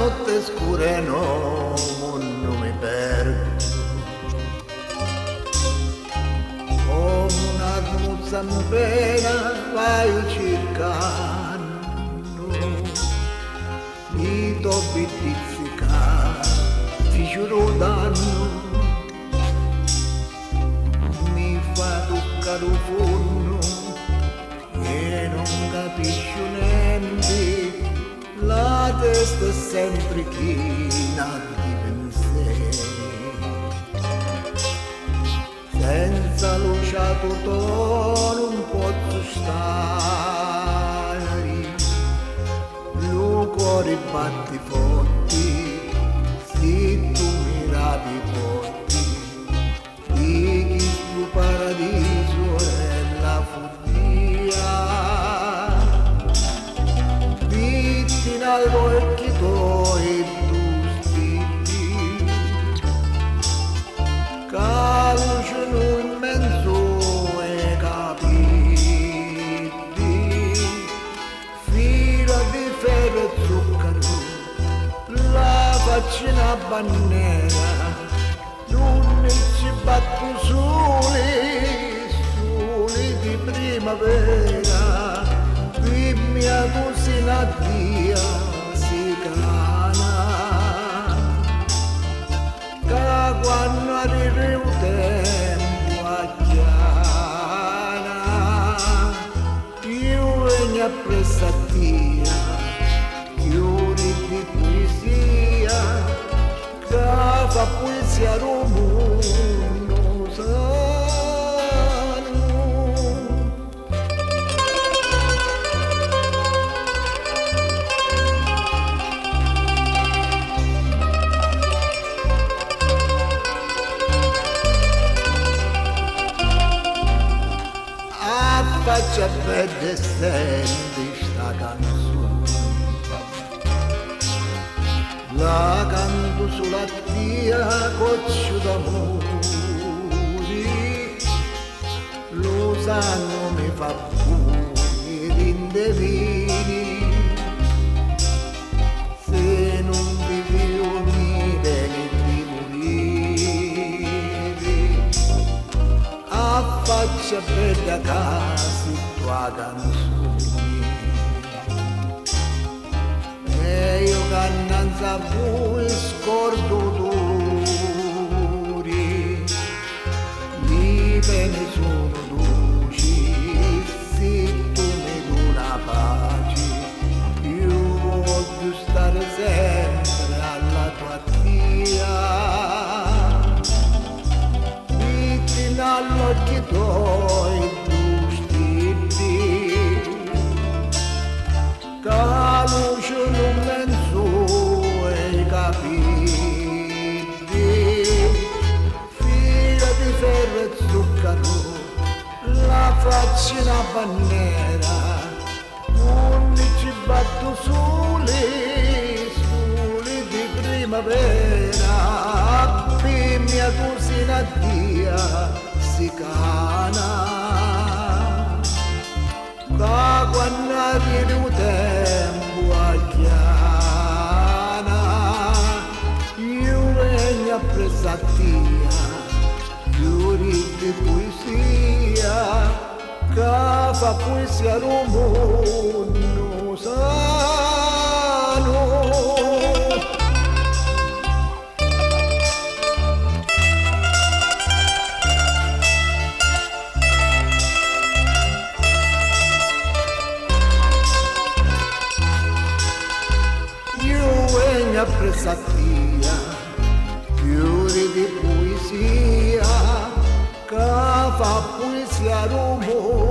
notte scura no, non mi perdo. Come una zampena vai cercando, mi tocchi pizzicare, ti giuro danno, mi fa toccare il fondo e non capisci niente, la testa è sempre china di pensieri. Senza luce tutto non posso stare, il cuore batti forti, se tu mi rapi forti, di chi sto paradiso è la follia. Vitti nel occhi tuoi giusti, caluce in mezzo e capiti, fila di ferro e zucchero, la faccina bandiera, non ci batto soli di primavera, qui mia cosina dia si cana. Quando arriva il tempo a chiana, io vengo appresso a Dio, chiudi di poesia, che fa poesia al mondo sano. Faccia bella e senti sta canzone, la canto sulla tia coccio d'amore, lo sanno mi fa pure indevini, se non vivi mi viene di morire, a faccia bella casa tua canzone, e io cannanza poi scordo dolori, mi bene sono luci, se tu mi dai una pace, io voglio stare sempre alla tua tia, vitti nell'occhi tuoi, caluce non mezzo e capiti, fila di ferro e zucchero, la faccina bandiera, undici batto soli di primavera, mia cosina dia si cana. Quando arriva il tempo a chiana, io vengo appresso a Dio, fiori di poesia, che fa poesia al mondo sano. Appresso a Dio, fiori di poesia, che fa poesia al mondo.